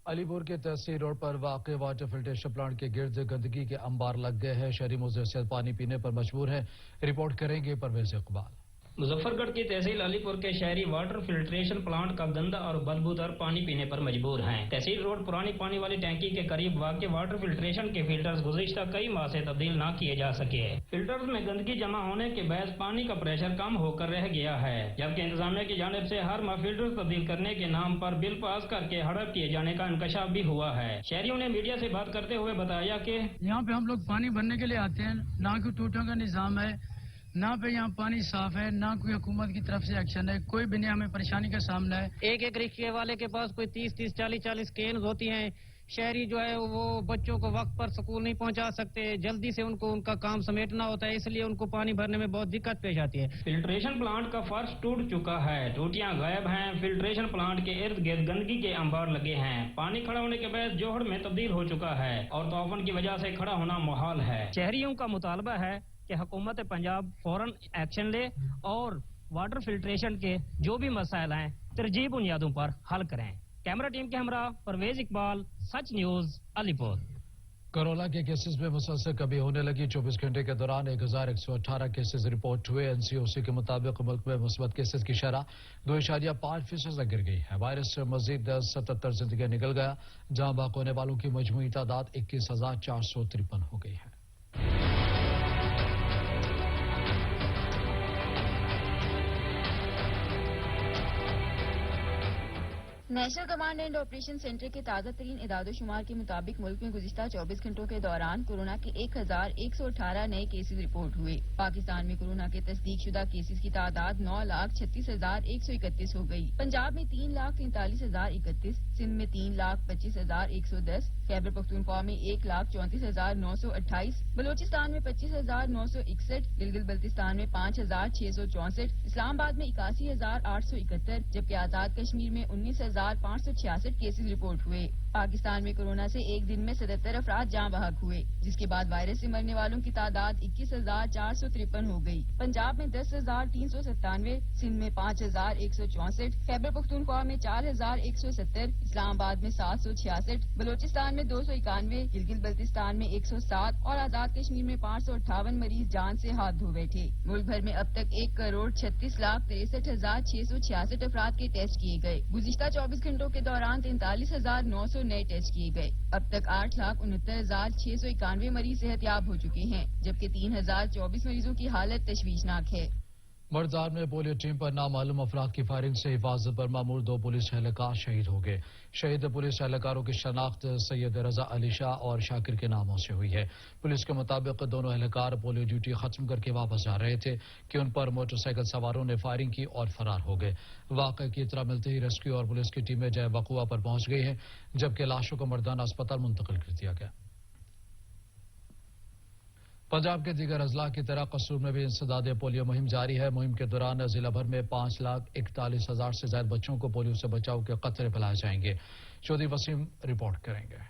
अलीपुर के तहसील रोड पर वाक़ वाटर फिल्ट्रेशन प्लांट के गिर्द गंदगी के अंबार लग गए हैं। शहरी मुजस्सिर पानी पीने पर मजबूर है। रिपोर्ट करेंगे परवेज इकबाल। मुजफ्फरगढ़ की तहसील अलीपुर के शहरी वाटर फिल्ट्रेशन प्लांट का गंदा और बदबूदार पानी पीने पर मजबूर हैं। तहसील रोड पुरानी पानी वाली टैंकी के करीब वाक़ वाटर फिल्ट्रेशन के फिल्टर्स गुज़िश्ता कई माह से तब्दील न किए जा सके। फिल्टर्स में गंदगी जमा होने के बाद पानी का प्रेशर कम होकर रह गया है, जबकि इंतजामिया की जानिब से हर माह फिल्टर तब्दील करने के नाम पर बिल पास करके हड़प किए जाने का इंकशाफ भी हुआ है। शहरियों ने मीडिया से बात करते हुए बताया कि यहाँ पे हम लोग पानी भरने के लिए आते हैं, ना कोई टूटों का निजाम है, ना पे यहाँ पानी साफ है, ना कोई हुकूमत की तरफ से एक्शन है, कोई भी नहीं हमें परेशानी का सामना है। एक रिक्शे वाले के पास कोई 30-30, 40-40 केन्स होती हैं। शहरी जो है वो बच्चों को वक्त पर स्कूल नहीं पहुंचा सकते, जल्दी से उनको उनका काम समेटना होता है, इसलिए उनको पानी भरने में बहुत दिक्कत पेश आती है। फिल्ट्रेशन प्लांट का फर्श टूट चुका है, टूटियां गायब हैं। फिल्ट्रेशन प्लांट के इर्द गिर्द गंदगी के अंबार लगे हैं। पानी खड़ा होने के बाद जोहड़ में तब्दील हो चुका है और तूफान की वजह से खड़ा होना मुहाल है। शहरियों का मुतालबा है कि हुकूमत पंजाब फौरन एक्शन ले और वाटर फिल्ट्रेशन के जो भी मसाइल हैं तरजीह बुनियादों पर हल करें। कैमरा टीम के हमरा परवेज इकबाल, सच न्यूज, अलीपुर। कोरोना के केसेस में मुसलसल कमी होने लगी। 24 घंटे के दौरान 1118 केसेस रिपोर्ट हुए। एनसीओसी के मुताबिक मुल्क में मुस्बत केसेस की शरह 2.5% गिर गई है। वायरस से मजीद 77 जिंदगी निकल गया, जहां बाकी होने वालों की मजमूई तादाद 21,453 हो गई है। National command and operation centre के ताज़ा तरीन इदादोशुमार के मुताबिक मुल्क में गुज़िश्ता 24 घंटों के दौरान कोरोना के 1118 नए केसेस रिपोर्ट हुए। पाकिस्तान में कोरोना के तस्दीक शुदा केसेस की तादाद 9,36,131 हो गई। पंजाब में 3,43,031, सिंध में 3,25,110, खैबर पख्तूनख्वा में 1,34,928, बलोचिस्तान में 25,961, गिलगित बल्तिस्तान में 5,664, इस्लामाबाद में 81,871, जबकि आजाद कश्मीर में 19,566 केसेस रिपोर्ट हुए। पाकिस्तान में कोरोना से एक दिन में 77 अफराद जाँ बहक हुए, जिसके बाद वायरस से मरने वालों की तादाद 21,453 हो गई। पंजाब में 10,397, सिंध में 5,164, खैबर पख्तूनख्वा में 4,170, इस्लामाबाद में 766, बलोचिस्तान में 291, गिलगित बल्तिस्तान में 107 और आजाद कश्मीर में 558 मरीज जान से हाथ धो बैठे। मुल्क भर में अब तक 1,36,63,666 अफराद के टेस्ट किए गए। गुज़िश्ता 24 घंटों के दौरान 43,900 नए टेस्ट किए गए। अब तक 8,69,691 मरीज सेहतयाब हो चुके हैं, जबकि 3,024 मरीजों की हालत तशवीशनाक है। मर्दार में पोलियो टीम पर नामालूम अफराद की फायरिंग से हिफाजत पर मामूर 2 पुलिस एहलकार शहीद हो गए। शहीद पुलिस एहलकारों की शनाख्त सैयद रजा अली शाह और शाकिर के नामों से हुई है। पुलिस के मुताबिक दोनों एहलकार पोलियो ड्यूटी खत्म करके वापस आ रहे थे कि उन पर मोटरसाइकिल सवारों ने फायरिंग की और फरार हो गए। वाक़े की इत्तला मिलते ही रेस्क्यू और पुलिस की टीमें जय वकुआ पर पहुंच गई हैं, जबकि लाशों को मर्दाना अस्पताल मुंतकिल कर दिया गया। पंजाब के दीगर अजला की तरह कसूर में भी इंसदाद पोलियो मुहिम जारी है। मुहिम के दौरान जिला भर में 5,41,000 से ज्यादा बच्चों को पोलियो से बचाव के कतरे पिलाए जाएंगे। चौधरी वसीम रिपोर्ट करेंगे।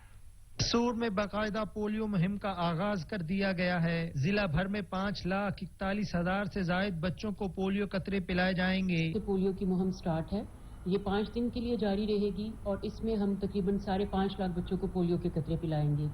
कसूर में बाकायदा पोलियो मुहिम का आगाज कर दिया गया है। जिला भर में 5,41,000 से ज्यादा बच्चों को पोलियो कतरे पिलाए जाएंगे। पोलियो की मुहिम स्टार्ट है, ये 5 दिन के लिए जारी रहेगी और इसमें हम तकरीबन 5.5 लाख बच्चों को पोलियो के कतरे पिलाएंगे।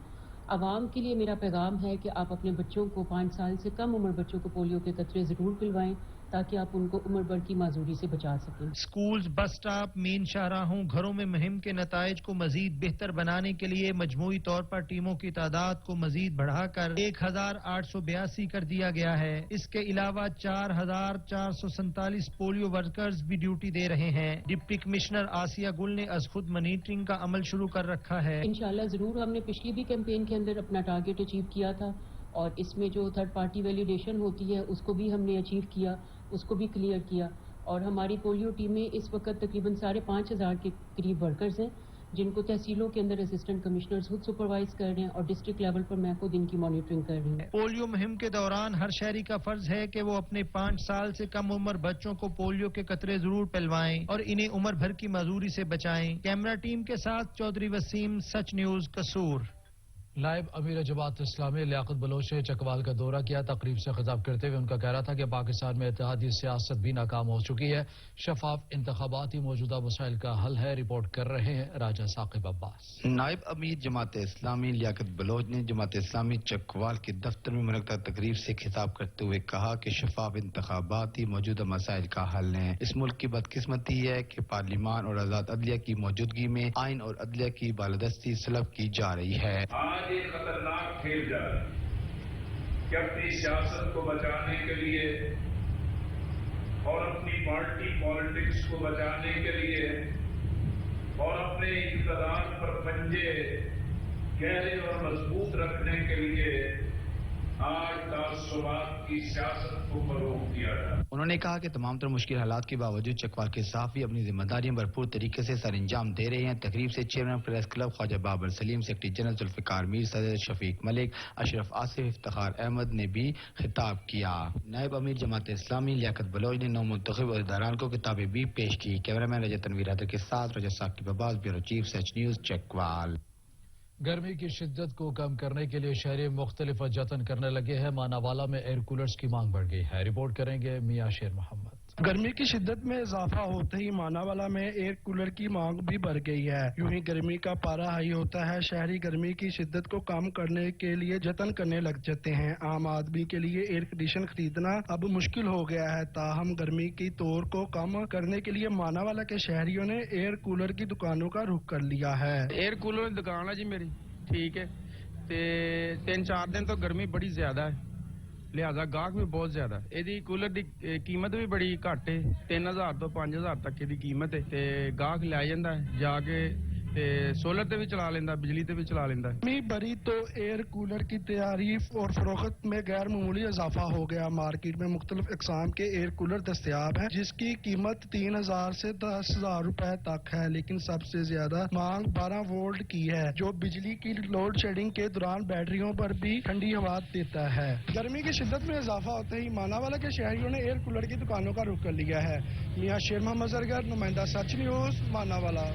आवाम के लिए मेरा पैगाम है कि आप अपने बच्चों को 5 साल से कम उम्र बच्चों को पोलियो के कतरे जरूर पिलवाएं ताकि आप उनको उम्र भर की माजूरी से बचा सकें। स्कूल्स, बस स्टॉप, मेन शाहराहों, घरों में मुहिम के नताइज को मजीद बेहतर बनाने के लिए मजमूई तौर पर टीमों की तादाद को मजीद बढ़ाकर 1,882 कर दिया गया है। इसके अलावा 4,447 पोलियो वर्कर्स भी ड्यूटी दे रहे हैं। डिप्टी कमिश्नर आसिया गुल ने आज खुद मॉनिटरिंग का अमल शुरू कर रखा है। इंशाल्लाह जरूर, हमने पिछली भी कैंपेन के अंदर अपना टारगेट अचीव किया था और इसमें जो थर्ड पार्टी वैलिडेशन होती है उसको भी हमने अचीव किया, उसको भी क्लियर किया। और हमारी पोलियो टीमें इस वक्त तकरीबन 5,500 के करीब वर्कर्स हैं जिनको तहसीलों के अंदर असिस्टेंट कमिश्नर्स खुद सुपरवाइज कर रहे हैं और डिस्ट्रिक्ट लेवल पर मैं खुद इनकी मॉनिटरिंग कर रही हूँ। पोलियो मुहिम के दौरान हर शहरी का फर्ज है कि वो अपने 5 साल से कम उम्र बच्चों को पोलियो के कतरे जरूर पिलवाएं और इन्हें उम्र भर की माजूरी से बचाएं। कैमरा टीम के साथ चौधरी वसीम, सच न्यूज, कसूर। नायब अमीर जमात इस्लामी लियाकत बलोच ने चकवाल का दौरा किया। तकरीब से खिताब करते हुए उनका कहना था कि पाकिस्तान में इत्तेहादी सियासत भी नाकाम हो चुकी है। शफाफ इंतखाबात ही मौजूदा मसाइल का हल है। रिपोर्ट कर रहे हैं राजा साकिब अब्बास। नायब अमीर जमात इस्लामी लियाकत बलोच ने जमात इस्लामी चकवाल के दफ्तर में मुनक्कदा तकरीब से खिताब करते हुए कहा कि शफाफ इंतखाबात ही मौजूदा मसाइल का हल है। इस मुल्क की बदकिस्मती है कि पार्लियामान और आजाद अदलिया की मौजूदगी में आइन और अदलिया की बालादस्ती सलब की जा रही है। एक खतरनाक खेल जा रहा है कि अपनी सियासत को बचाने के लिए और अपनी पार्टी पॉलिटिक्स को बचाने के लिए और अपने इक़्तिदार पर पंजे गहरे और मजबूत रखने के लिए आज तासुबात की सियासत को फरोग दिया जाए। उन्होंने कहा कि तमाम तर मुश्किल हालात के बावजूद चकवाल के सहाफ़ी अपनी जिम्मेदारियां भरपूर तरीके से सर अंजाम दे रहे हैं। तकरीब से chairman press club Khawaja Babar Saleem, secretary general Zulfiqar Mir, सदर शफीक मलिक, अशरफ आसिफ, इफ्तिखार अहमद ने भी खिताब किया। नायब अमीर जमात इस्लामी लियाकत बलोच ने नौ मुंतखब अहदेदारान को किताबें भी पेश की। कैमरामैन रजत तनवीर हैदर के साथ रजत साकिब अब्बास, ब्यूरो चीफ, सच न्यूज, चकवाल। गर्मी की शिद्दत को कम करने के लिए शहरी मुख्तलिफ जतन करने लगे हैं। मानावाला में एयर कूलर्स की मांग बढ़ गई है। रिपोर्ट करेंगे मियां शेर मोहम्मद। गर्मी की शिद्दत में इजाफा होते ही मानावाला में एयर कूलर की मांग भी बढ़ गई है। यूं ही गर्मी का पारा हाई होता है, शहरी गर्मी की शिद्दत को कम करने के लिए जतन करने लग जाते हैं। आम आदमी के लिए एयर कंडीशन खरीदना अब मुश्किल हो गया है। ताहम गर्मी की तौर को कम करने के लिए मानावाला के शहरियों ने एयर कूलर की दुकानों का रुख कर लिया है। एयर कूलर की दुकान है जी मेरी, ठीक है, 3-4 दिन तो गर्मी बड़ी ज्यादा है, लिहाजा गाहक भी बहुत ज्यादा। ਇਹਦੀ ਕੂਲਰ ਦੀ ਕੀਮਤ ਵੀ ਬੜੀ ਘੱਟ ਹੈ, 3000 ਤੋਂ 5000 ਤੱਕ ਇਹਦੀ ਕੀਮਤ ਹੈ ਤੇ ਗਾਹਕ ਲੈ ਜਾਂਦਾ ਹੈ ਜਾ ਕੇ ਤੇ सोलर पे भी चला लेंदा, बिजली पे भी चला लेंदा। गर्मी बढ़ी तो एयर कूलर की तारीफ और फरोख्त में गैर मामूली इजाफा हो गया। मार्केट में मुख्तलिफ इकसाम के एयर कूलर दस्तयाब हैं जिसकी कीमत 3000 से 10,000 रुपए तक है, लेकिन सबसे ज्यादा मांग 12 वोल्ट की है जो बिजली की लोड शेडिंग के दौरान बैटरियों पर भी ठंडी हवा देता है। गर्मी की शिद्दत में इजाफा होते ही मानावाला के शहरियों ने एयर कूलर की दुकानों का रुख कर लिया है। मियां शेर मोहम्मद जरगर, नुमाइंदा सच न्यूज, मानावाला।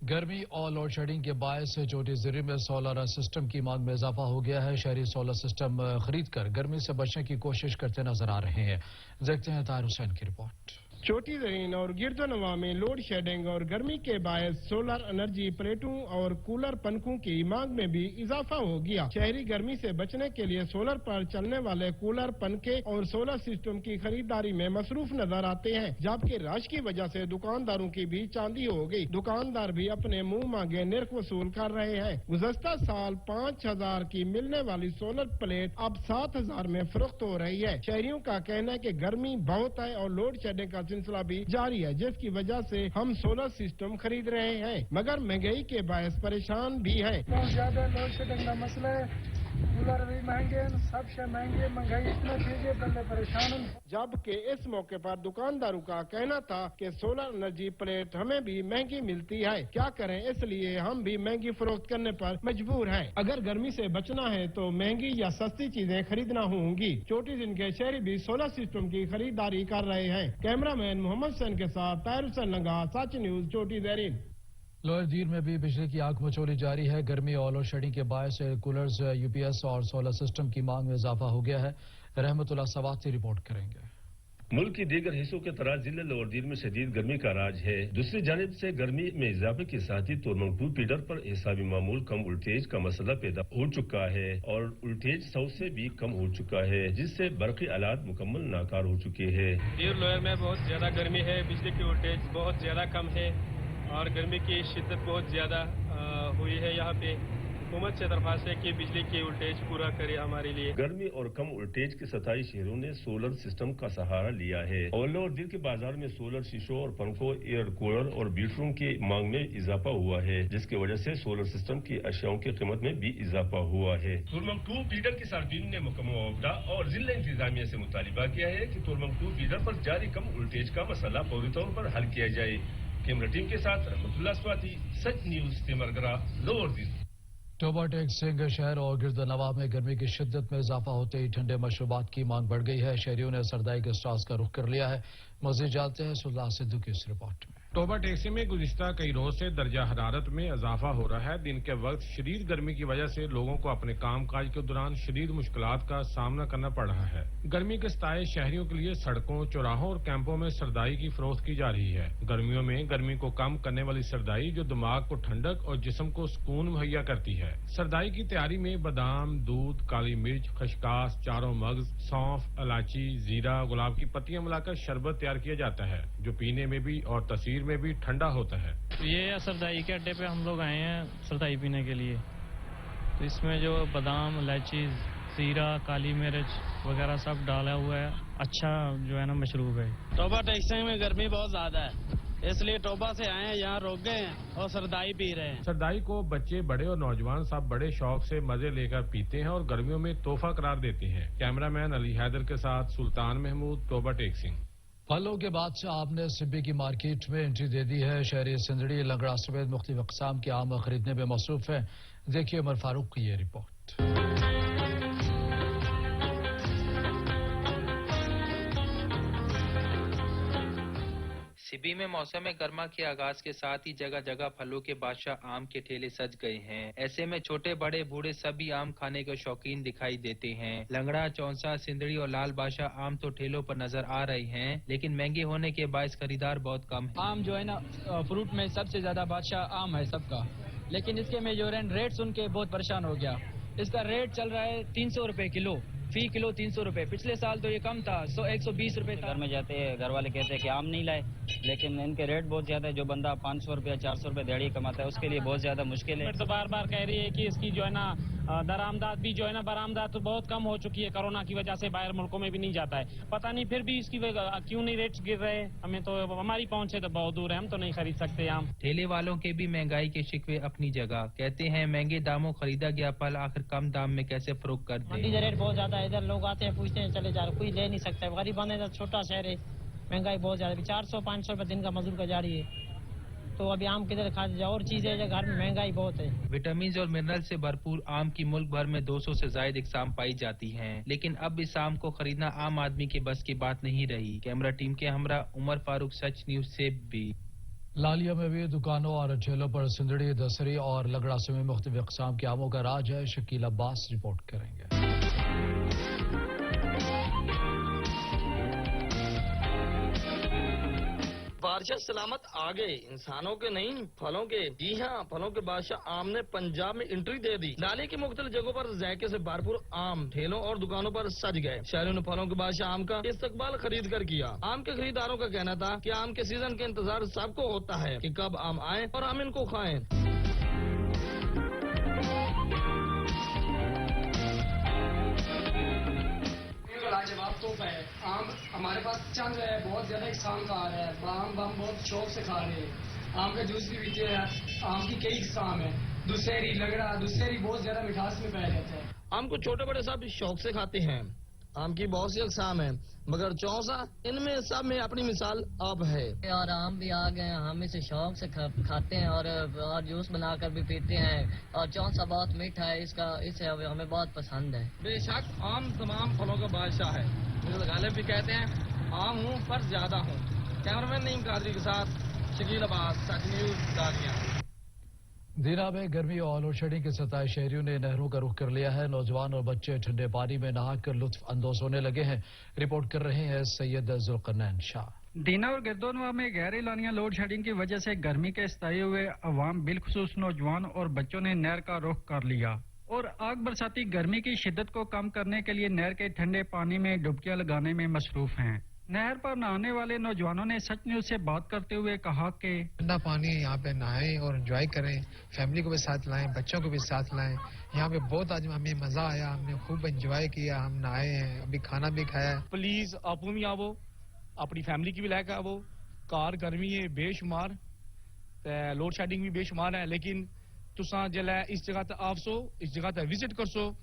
गर्मी और लोड शेडिंग के बायस छोटी जिले में सोलर सिस्टम की मांग में इजाफा हो गया है। शहरी सोलर सिस्टम खरीद कर गर्मी से बचने की कोशिश करते नजर आ रहे हैं। देखते हैं ताहिर हुसैन की रिपोर्ट। छोटी जमीन और गिरदोनवा में लोड शेडिंग और गर्मी के बायस सोलर एनर्जी प्लेटों और कूलर पंखों की मांग में भी इजाफा हो गया। शहरी गर्मी से बचने के लिए सोलर पर चलने वाले कूलर, पंखे और सोलर सिस्टम की खरीदारी में मसरूफ नजर आते हैं, जबकि रश की वजह से दुकानदारों की भी चांदी हो गई। दुकानदार भी अपने मुंह मांगे निर्ख वसूल कर रहे हैं। गुज़श्ता साल 5000 की मिलने वाली सोलर प्लेट अब 7000 में फरोख्त हो रही है। शहरियों का कहना है कि गर्मी बहुत है और लोड शेडिंग का सिलसिला भी जारी है, जिसकी वजह से हम सोलर सिस्टम खरीद रहे हैं, मगर महंगाई के बायस परेशान भी हैं। बहुत ज्यादा लोड शेडिंग का मसला है, कूलर भी महंगे हैं, सबसे महंगे महंगाई इतना चीजें बंदे परेशान हैं। जबकि इस मौके पर दुकानदारों का कहना था कि सोलर एनर्जी प्लेट हमें भी महंगी मिलती है, क्या करें, इसलिए हम भी महंगी फरोख्त करने पर मजबूर हैं। अगर गर्मी से बचना है तो महंगी या सस्ती चीजें खरीदना होंगी। चोटी दिन के शहरी भी सोलर सिस्टम की खरीदारी कर रहे हैं। कैमरामैन मोहम्मद हुसैन के साथ ताहिर हुसैन लंगा, सच न्यूज, चोटी देरीन। लोअर दीर में भी बिजली की आग मचोली जारी है। गर्मी और लोड शेडिंग के बायस कूलर्स, यूपीएस और सोलर सिस्टम की मांग में इजाफा हो गया है। रहमतुल्लाह सवाती रिपोर्ट करेंगे। मुल्क के दीगर हिस्सों के तरह जिले लोअर दीर में शदीद गर्मी का राज है। दूसरी जानिब से गर्मी में इजाफे के साथ ही तोरमंग 2 फीडर पर हिसाबी मामूल कम वोल्टेज का मसला पैदा हो चुका है और वोल्टेज 100 से भी कम हो चुका है, जिससे बरक़ी आलात मुकम्मल नाकार हो चुके हैं। दीर लोअर में बहुत ज्यादा गर्मी है, बिजली की वोल्टेज बहुत ज्यादा कम है और गर्मी की शिद्दत बहुत ज्यादा हुई है। यहाँ पे हुकूमत से दरख्वास्त है कि बिजली की वोल्टेज पूरा करे हमारे लिए। गर्मी और कम वोल्टेज के 27 शहरों ने सोलर सिस्टम का सहारा लिया है और लोअर दीर के बाजार में सोलर शीशों और पंखों, एयर कूलर और बीटरों की मांग में इजाफा हुआ है, जिसकी वजह से सोलर सिस्टम की अशियाओं की कीमत में भी इजाफा हुआ है। तोरमंग 2 फीडर के सार्फिन ने मुकम्मल और जिला इंतजामिया से मुतालिबा किया है कि तोरमंग 2 फीडर पर जारी कम वोल्टेज का मसला फौरी तौर पर हल किया जाए। कैमरा टीम के साथ रहमतुल्लाह स्वाति, सच न्यूज, तिमरगरा, लोअर दीर। टोबा टेक सिंह शहर और गिरदनवा में गर्मी की शिद्दत में इजाफा होते ही ठंडे मशरूबात की मांग बढ़ गई है। शहरियों ने सरदाई के स्टॉल्स का रुख कर लिया है। मजीद जानते हैं सुल्तान सिद्धू की इस रिपोर्ट में। टोबा टैक्सी में गुज़िश्ता कई रोज से दर्जा हरारत में इजाफा हो रहा है। दिन के वक्त शदीद गर्मी की वजह से लोगों को अपने काम काज के दौरान शदीद मुश्किलात का सामना करना पड़ रहा है। गर्मी के सताए शहरियों के लिए सड़कों, चौराहों और कैंपों में सरदाई की फरोख्त की जा रही है। गर्मियों में गर्मी को कम करने वाली सरदाई जो दिमाग को ठंडक और जिस्म को सुकून मुहैया करती है। सरदाई की तैयारी में बादाम, दूध, काली मिर्च, खशकास, चारों मगज, सौंफ, इलायची, जीरा, गुलाब की पत्तियां मिलाकर शरबत तैयार किया जाता है, जो पीने में भी और तस्वीर में भी ठंडा होता है। ये सरदाई के अड्डे पे हम लोग आए हैं सरदाई पीने के लिए। तो इसमें जो बादाम, इलायची, जीरा, काली मिर्च वगैरह सब डाला हुआ है। अच्छा जो है ना मशरूब है। टोबा टैक्सी में गर्मी बहुत ज्यादा है, इसलिए टोबा से आए हैं, यहाँ रोक गए हैं और सरदाई पी रहे हैं। सरदाई को बच्चे, बड़े और नौजवान सब बड़े शौक से मजे लेकर पीते हैं और गर्मियों में तोहफा करार देते हैं। कैमरामैन अली हैदर के साथ सुल्तान महमूद, टोबा टेक्सी। फलों के बादशाह आम ने सिब्बी की मार्केट में एंट्री दे दी है। शहरी सिंदड़ी, लंगड़ा समेत मुख्तलिफ अक़साम के आम खरीदने में मसरूफ है। देखिए उमर फारूक की ये रिपोर्ट। सिबी में मौसम गर्मा के आगाज के साथ ही जगह जगह फलों के बादशाह आम के ठेले सज गए हैं। ऐसे में छोटे बड़े बूढ़े सभी आम खाने के शौकीन दिखाई देते हैं। लंगड़ा, चौंसा, सिंदड़ी और लाल बादशाह आम तो ठेलों पर नजर आ रहे हैं, लेकिन महंगे होने के बायस खरीदार बहुत कम है। आम जो है ना फ्रूट में सबसे ज्यादा बादशाह आम है सबका, लेकिन इसके मैं जो रेट सुन के बहुत परेशान हो गया। इसका रेट चल रहा है 300 रुपए किलो, फी किलो 300 रुपए। पिछले साल तो ये कम था, 120 रुपए था। घर में जाते हैं, घर वाले कहते हैं कि आम नहीं लाए, लेकिन इनके रेट बहुत ज्यादा है। जो बंदा 500 रुपया 400 रुपए दिहाड़ी कमाता है उसके लिए बहुत ज्यादा मुश्किल है। तो बार बार कह रही है कि इसकी जो है ना दरामदाद भी जो है ना बरामदाद तो बहुत कम हो चुकी है। कोरोना की वजह से बाहर मुल्कों में भी नहीं जाता है, पता नहीं फिर भी इसकी क्यों नहीं रेट्स गिर रहे। हमें तो हमारी पहुंच से तो बहुत दूर है, हम तो नहीं खरीद सकते आम। ठेले वालों के भी महंगाई के शिकवे अपनी जगह। कहते हैं महंगे दामों खरीदा गया फल आखिर कम दाम में कैसे फरोख्त कर दे। मंडी का रेट बहुत ज्यादा है, इधर लोग आते हैं पूछते हैं चले जा रहे, कोई ले नहीं सकता। गरीब बंदे, छोटा शहर है, महंगाई बहुत ज्यादा। 400-500 रुपए दिन का मजदूर का जारी है, तो अभी आम किधर खा जाए। और चीजें जो घर में महंगाई बहुत है। विटामिन और मिनरल से भरपूर आम की मुल्क भर में 200 से ज्यादा इकसाम पाई जाती हैं, लेकिन अब इस आम को खरीदना आम आदमी के बस की बात नहीं रही। कैमरा टीम के हमरा उमर फारूक, सच न्यूज से भी। लालिया में भी दुकानों और ठेलों पर सिंदड़ी, दसरी और लगड़ा समेत मुख्तलिफ अक़साम के आमों का राज है। शकील अब्बास रिपोर्ट करेंगे। बादशाह सलामत आ गए, इंसानों के नहीं फलों के। जी हाँ, फलों के बादशाह आम ने पंजाब में एंट्री दे दी। लाली की मुख्तलिफ जगहों पर जायके से भरपूर आम ठेलों और दुकानों पर सज गए। शहरियों ने फलों के बादशाह आम का इस्तकबाल खरीद कर किया। आम के खरीदारों का कहना था कि आम के सीजन के इंतजार सबको होता है कि कब आम आए और हम इनको खाएं। लाजवाब तोहफा है। आम हमारे पास चल रहा है, बहुत ज्यादा किसान खा रहा है। आम हम बहुत शौक से खा रहे हैं। आम का जूस भी पीते हैं। आम की कई किस्म है, दुशहरी, लगड़ा। दुशहरी बहुत ज्यादा मिठास में पाया जाता है। आम को छोटे बड़े सब शौक से खाते हैं। आम की बहुत सी अकसाम है, मगर चौसा इनमें सब में अपनी मिसाल अब है। और आम भी आ गए, हम इसे शौक से खाते हैं और जूस बनाकर भी पीते हैं। और चौसा बहुत मीठा है, इसे हमें बहुत पसंद है। बेशक आम तमाम फलों का बादशाह है। मिर्ज़ा गालिब भी कहते हैं आम हूँ पर ज्यादा हूँ। कैमरामैन नईम कादरी के साथ शकील अब्बास, सच न्यूज़ दानिया। दीना में गर्मी और लोड शेडिंग के सताए शहरियों ने नहरों का रुख कर लिया है। नौजवान और बच्चे ठंडे पानी में नहाकर लुत्फ अंदोज होने लगे हैं। रिपोर्ट कर रहे हैं सैयद जुल्करनैन शाह। दीना और गिरदोनवा में गैर एलानिया लोड शेडिंग की वजह से गर्मी के सताए हुए अवाम बिलखुसूस नौजवान और बच्चों ने नहर का रुख कर लिया और आग बरसाती गर्मी की शिद्दत को कम करने के लिए नहर के ठंडे पानी में डुबकियां लगाने में मसरूफ हैं। नहर पर नहाने वाले नौजवानों ने सच न्यूज से बात करते हुए कहा कि ठंडा पानी यहाँ पे नहाएं और एंजॉय करें, फैमिली को भी साथ लाएं, बच्चों को भी साथ लाएं। यहाँ पे बहुत आज हमें मजा आया, हमने खूब एंजॉय किया, हम नहाए हैं, अभी खाना भी खाया। प्लीज आप भी आवो, अपनी फैमिली की भी लैके आवो। कार गर्मी है बेशुमार, लोड शेडिंग भी बेशुमार है, लेकिन तुसा जिला इस जगह तक आवसो, इस जगह तक विजिट करसो,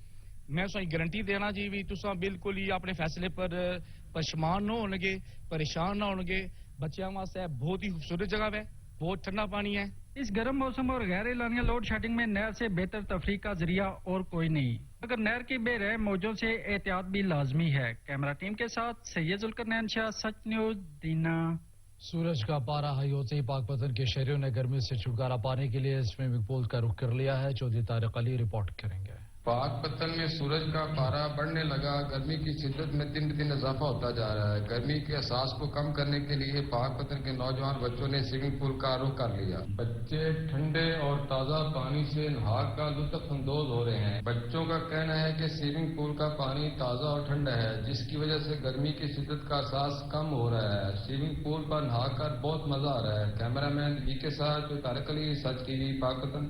मैं तुसें गारंटी देना जी भी तुसा बिल्कुल ही अपने फैसले पर परेशान ना होणगे, परेशान ना होणगे। बच्चों वास्ते बहुत ही खूबसूरत जगह है, बहुत ठंडा पानी है। इस गर्म मौसम और गैर एलानिया लोड शेडिंग में नहर से बेहतर तफरीह का जरिया और कोई नहीं, मगर नहर की बेरहम मौजों से एहतियात भी लाजमी है। कैमरा टीम के साथ सैयद जुल्करनैन शाह, सच न्यूज दीना। सूरज का पारा हाई होते ही पाकपतन के शहरियों ने गर्मी से छुटकारा पाने के लिए स्विमिंग पूल का रुख कर लिया है। चौधरी तारिक अली रिपोर्ट करेंगे। पाकपतन में सूरज का पारा बढ़ने लगा, गर्मी की शिद्दत में दिन ब दिन इजाफा होता जा रहा है। गर्मी के एहसास को कम करने के लिए पाकपतन के नौजवान बच्चों ने स्विमिंग पूल का रुख कर लिया। बच्चे ठंडे और ताज़ा पानी से नहा का लुत्फ अंदोज हो रहे हैं। बच्चों का कहना है कि स्विमिंग पूल का पानी ताज़ा और ठंडा है, जिसकी वजह से गर्मी की शिद्दत का एहसास कम हो रहा है। स्विमिंग पूल पर नहाकर बहुत मजा आ रहा है। कैमरामैन वी के साथ तारिक अली, सच टीवी, पाकपतन।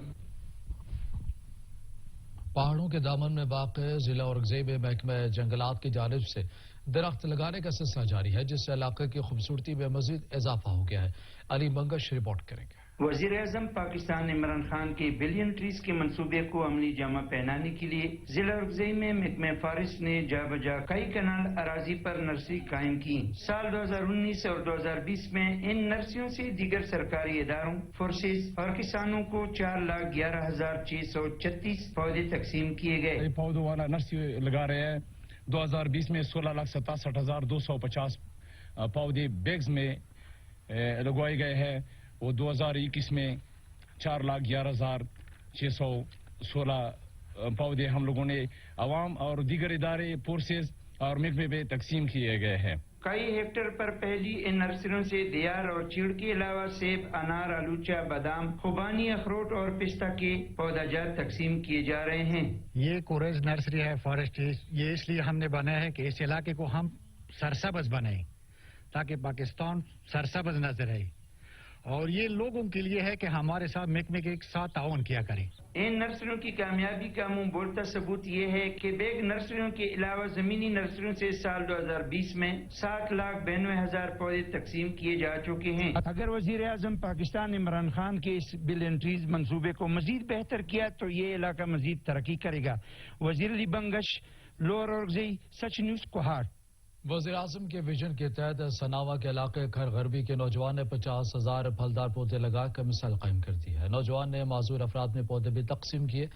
पहाड़ों के दामन में वाक़ जिला औरंगजेब में महकमा जंगलात की जानिब से दरख्त लगाने का सिलसिला जारी है, जिससे इलाके की खूबसूरती में मजीद इजाफा हो गया है। अली मंगश रिपोर्ट करेंगे। वज़ीर-ए-आज़म पाकिस्तान इमरान खान के बिलियन ट्रीज के मंसूबे को अमली जामा पहनाने के लिए जिला औरंगजेब में महकमा फॉरेस्ट ने जा बजा कई कनाल अराजी पर नर्सरी कायम की। साल 2019 और 2020 में इन नर्सरियों से दीगर सरकारी इदारों, फोर्सेज और किसानों को 4,11,636 पौधे तकसीम किए गए। पौधों वाला नर्सरी लगा रहे हैं। 2020 में 16,67,250 पौधे बैग्स में लगवाए गए हैं। वो 2021 में 4,11,616 पौधे हम लोगों ने अवाम और दीगर इदारे, फोर्सेज और महकमे में तकसीम किए गए हैं। कई हेक्टेयर पर पहली इन नर्सरियों से दियार और चीड़ के अलावा सेब, अनार, आलूचा, बादाम, खुबानी, अखरोट और पिस्ता के पौधाजात तकसीम किए जा रहे हैं। ये कोरेज नर्सरी है फॉरेस्ट, ये इसलिए हमने बनाया है कि इस इलाके को हम सरसब्ज बनाएं ताकि पाकिस्तान सरसब्ज नजर आए, और ये लोगों के लिए है कि हमारे साथ महकमे के साथ ताउन किया करें। इन नर्सरियों की कामयाबी का मुंह बोलता सबूत ये है कि बैग नर्सरियों के अलावा जमीनी नर्सरियों से साल 2020 में 7,92,000 पौधे तकसीम किए जा चुके हैं। अगर वज़ीर-ए-आज़म पाकिस्तान इमरान खान के इस बिलियन ट्रीज मंसूबे को मजीद बेहतर किया तो ये इलाका मजीद तरक्की करेगा। वज़ीर अली बंगश, लोअर औरंगजेब, सच न्यूज कोहाट। वज़ीर आज़म के विजन के तहत सनावा के इलाके खर गरबी के नौजवान ने 50,000 फलदार पौधे लगाकर मिसाल कायम कर दी है। नौजवान ने माजूर अफराद में पौधे भी तकसीम किए।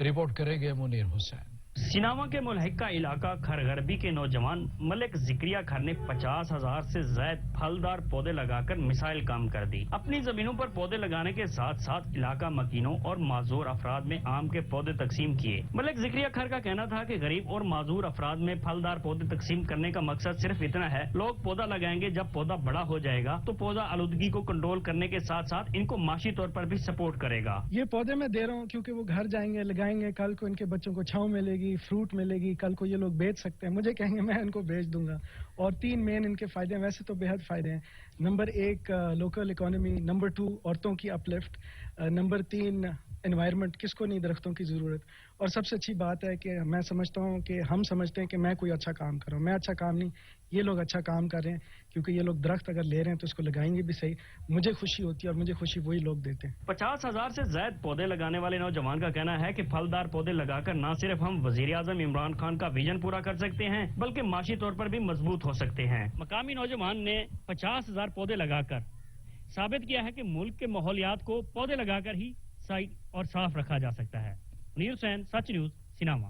रिपोर्ट करेंगे मुनीर हुसैन। सिनावा के मुलहिका इलाका खरगरबी के नौजवान मलिक जिक्रिया खर ने 50,000 से ज्यादा फलदार पौधे लगाकर मिसाइल काम कर दी। अपनी जमीनों पर पौधे लगाने के साथ साथ इलाका मकीनों और माजूर अफराद में आम के पौधे तकसीम किए। मलिक जिक्रिया खर का कहना था कि गरीब और माजूर अफराद में फलदार पौधे तकसीम करने का मकसद सिर्फ इतना है, लोग पौधा लगाएंगे, जब पौधा बड़ा हो जाएगा तो पौधा आलूदगी को कंट्रोल करने के साथ साथ इनको माशी तौर पर भी सपोर्ट करेगा। ये पौधे मैं दे रहा हूँ क्योंकि वो घर जाएंगे, लगाएंगे, कल को इनके बच्चों को छांव मिलेगी, फ्रूट मिलेगी, कल को ये लोग बेच सकते हैं, मुझे कहेंगे मैं इनको बेच दूंगा। और 3 मेन इनके फायदे हैं, वैसे तो बेहद फायदे हैं। नंबर 1 लोकल इकोनॉमी, नंबर 2 औरतों की अपलिफ्ट, नंबर 3 انوائرمنٹ، کس کو نہیں درختوں کی ضرورت. اور سب سے اچھی بات ہے کہ میں سمجھتا ہوں کہ ہم سمجھتے ہیں کہ میں کوئی اچھا کام کر رہا ہوں. میں اچھا کام نہیں، یہ لوگ اچھا کام کر رہے ہیں، کیونکہ یہ لوگ درخت اگر لے رہے ہیں تو اس کو لگائیں گے بھی صحیح. مجھے خوشی ہوتی ہے اور مجھے خوشی وہی لوگ دیتے ہیں. 50,000 سے زائد پودے لگانے والے نوجوان کا کہنا ہے کہ پھلدار پودے لگا کر نہ صرف ہم وزیر اعظم عمران خان کا ویژن پورا کر سکتے ہیں بلکہ معاشی طور پر بھی مضبوط ہو سکتے ہیں. مقامی نوجوان نے 50,000 پودے لگا کر ثابت کیا ہے کہ ملک کے ماحولیات کو پودے لگا کر ہی صحیح اور صاف رکھا جا سکتا ہے. منیر حسین، سچ نیوز، سینما.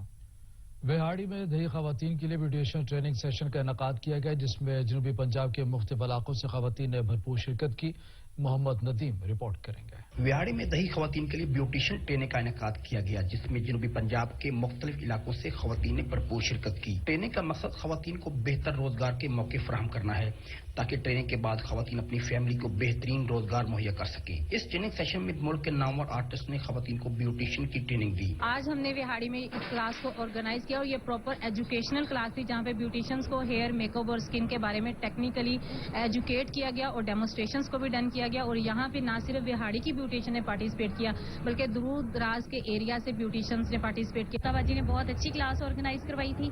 بہاڑی میں دیہی خواتین کے لیے بیوٹیشن ٹریننگ سیشن کا انعقاد کیا گیا جس میں جنوبی پنجاب کے مختلف علاقوں سے خواتین نے بھرپور شرکت کی. محمد ندیم رپورٹ کریں گے. ویاڑی میں دیہی خواتین کے لیے بیوٹیشن ٹریننگ کا انعقاد کیا گیا جس میں جنوبی پنجاب کے مختلف علاقوں سے خواتین نے بھرپور شرکت کی. ٹریننگ کا مقصد خواتین کو بہتر روزگار کے موقع فراہم کرنا ہے تاکہ ٹریننگ کے بعد خواتین اپنی فیملی کو بہترین روزگار مہیا کر سکیں. اس ٹریننگ سیشن میں ملک کے نامور آرٹسٹ نے خواتین کو بیوٹیشن کی ٹریننگ دی. آج ہم نے وہاڑی میں اس کلاس کو آرگنائز کیا اور یہ پراپر ایجوکیشنل کلاس تھی جہاں پہ بیوٹیشنز کو ہیئر میک اپ اور اسکن کے بارے میں ٹیکنیکلی ایجوکیٹ کیا گیا اور ڈیمونسٹریشنز کو بھی ڈن کیا گیا. اور یہاں پہ نہ صرف وہاڑی کی بیوٹیشن نے پارٹیسپیٹ کیا بلکہ دور دراز کے ایریا سے بیوٹیشنز نے پارٹیسپیٹ کیا. تابا جی نے بہت اچھی کلاس آرگنائز کروائی تھی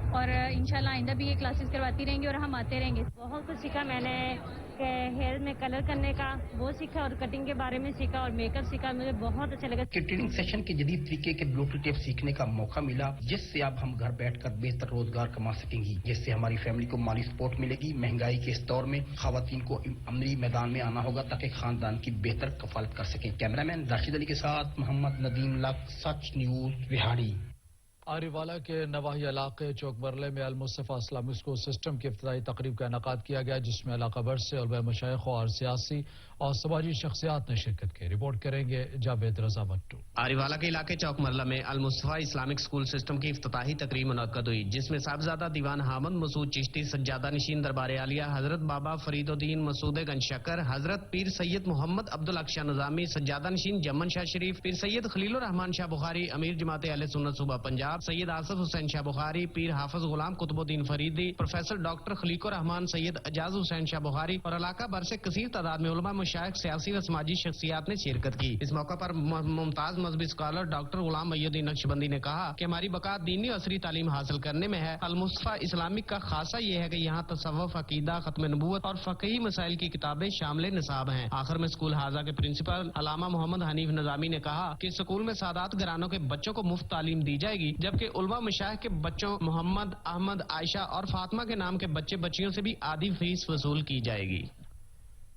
اور انشاءاللہ آئندہ بھی یہ کلاسز کرواتی رہیں گے اور ہم آتے رہیں گے. بہت کچھ سیکھا میں نے کہ ہیئر میں کلر کرنے کا وہ سیکھا اور کٹنگ کے بارے میں سیکھا اور میک اپ سیکھا. مجھے بہت اچھا لگا. ٹریننگ سیشن کے جدید طریقے کے بیوٹی ٹپس سیکھنے کا موقع ملا جس سے اب ہم گھر بیٹھ کر بہتر روزگار کما سکیں گی جس سے ہماری فیملی کو مالی سپورٹ ملے گی. مہنگائی کے اس دور میں خواتین کو عملی میدان میں آنا ہوگا تاکہ خاندان کی بہتر کفالت کر سکیں. کیمرہ مین راشد علی کے ساتھ محمد ندیم لک، سچ نیوز، وہاڑی. آریوالا کے نواحی علاقے چوک مرلے میں المصطفیٰ اسلامک اسکول سسٹم کی افتتاحی تقریب کا انعقاد کیا گیا جس میں علاقہ بھر سے علماء مشائخ اور سیاسی اور سماجی شخصیات نے شرکت کی. رپورٹ کریں گے جاوید رضا بٹو. آریوالا کے علاقے چوک مرلہ میں المصطفیٰ اسلامک اسکول سسٹم کی افتتاحی تقریب منعقد ہوئی جس میں صاحبزادہ دیوان حامد مسعود چشتی سجادہ نشین دربار عالیہ حضرت بابا فرید الدین مسعود گنج شکر، حضرت پیر سید محمد عبدالعقشہ نظامی سجادہ نشین جمن شاہ شریف، پیر سید خلیل الرحمان شاہ بخاری امیر جماعت اہل سنت صوبہ پنجاب، سید آصف حسین شاہ بخاری، پیر حافظ غلام قطب الدین فریدی، پروفیسر ڈاکٹر خلیق الرحمان، سید اجاز حسین شاہ بخاری اور علاقہ بھر سے کثیر تعداد میں علماء مشائخ، سیاسی و سماجی شخصیات نے شرکت کی. اس موقع پر ممتاز مذہبی اسکالر ڈاکٹر غلام محی الدین نقشبندی نے کہا کہ ہماری بقا دینی و عصری تعلیم حاصل کرنے میں ہے. المصطفیٰ اسلامک کا خاصہ یہ ہے کہ یہاں تصوف، عقیدہ، ختم نبوت اور فقہی مسائل کی کتابیں شامل نصاب ہیں. آخر میں اسکول حاضہ کے پرنسپل علامہ محمد حنیف نظامی نے کہا کہ اسکول میں سادات گھرانوں کے بچوں کو مفت تعلیم دی جائے گی جبکہ علماء مشائخ کے بچوں محمد، احمد، عائشہ اور فاطمہ کے نام کے بچے بچیوں سے بھی آدھی فیس وصول کی جائے گی.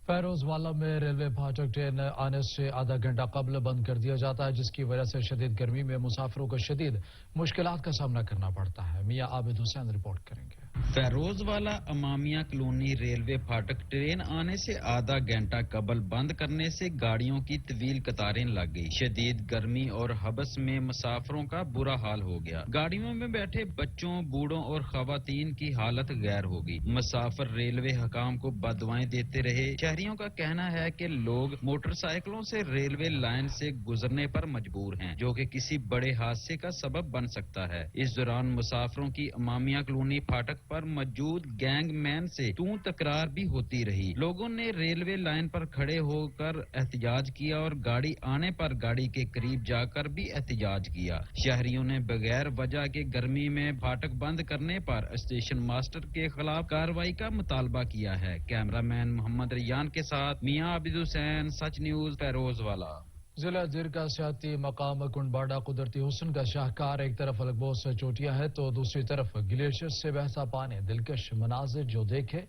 فیروز والا میں ریلوے پھاٹک ٹرین آنے سے آدھا گھنٹہ قبل بند کر دیا جاتا ہے جس کی وجہ سے شدید گرمی میں مسافروں کو شدید مشکلات کا سامنا کرنا پڑتا ہے. میاں عابد حسین رپورٹ کریں گے. فیروز والا امامیہ کلونی ریلوے پھاٹک ٹرین آنے سے آدھا گھنٹہ قبل بند کرنے سے گاڑیوں کی طویل قطاریں لگ گئی. شدید گرمی اور حبس میں مسافروں کا برا حال ہو گیا. گاڑیوں میں بیٹھے بچوں، بوڑھوں اور خواتین کی حالت غیر ہو گئی. مسافر ریلوے حکام کو بددعائیں دیتے رہے. شہریوں کا کہنا ہے کہ لوگ موٹر سائیکلوں سے ریلوے لائن سے گزرنے پر مجبور ہیں جو کہ کسی بڑے حادثے کا سبب بن سکتا ہے. اس دوران مسافروں کی امامیہ کلونی پھاٹک پر موجود گینگ مین سے تکرار بھی ہوتی رہی. لوگوں نے ریلوے لائن پر کھڑے ہو کر احتجاج کیا اور گاڑی آنے پر گاڑی کے قریب جا کر بھی احتجاج کیا. شہریوں نے بغیر وجہ کے گرمی میں پھاٹک بند کرنے پر اسٹیشن ماسٹر کے خلاف کارروائی کا مطالبہ کیا ہے. کیمرہ مین محمد ریان کے ساتھ میاں عابد حسین، سچ نیوز، فیروز والا. ضلع در کا سیاحتی مقام کنڈباڈا قدرتی حسن کا شاہکار. ایک طرف الگبوس سے چوٹیاں ہے تو دوسری طرف گلیشیر سے بہتا پانی. دلکش مناظر جو دیکھے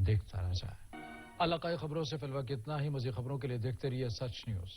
دیکھتا رہ جائے. علاقائی خبروں سے فی الوقت اتنا ہی. مزید خبروں کے لیے دیکھتے رہیے سچ نیوز.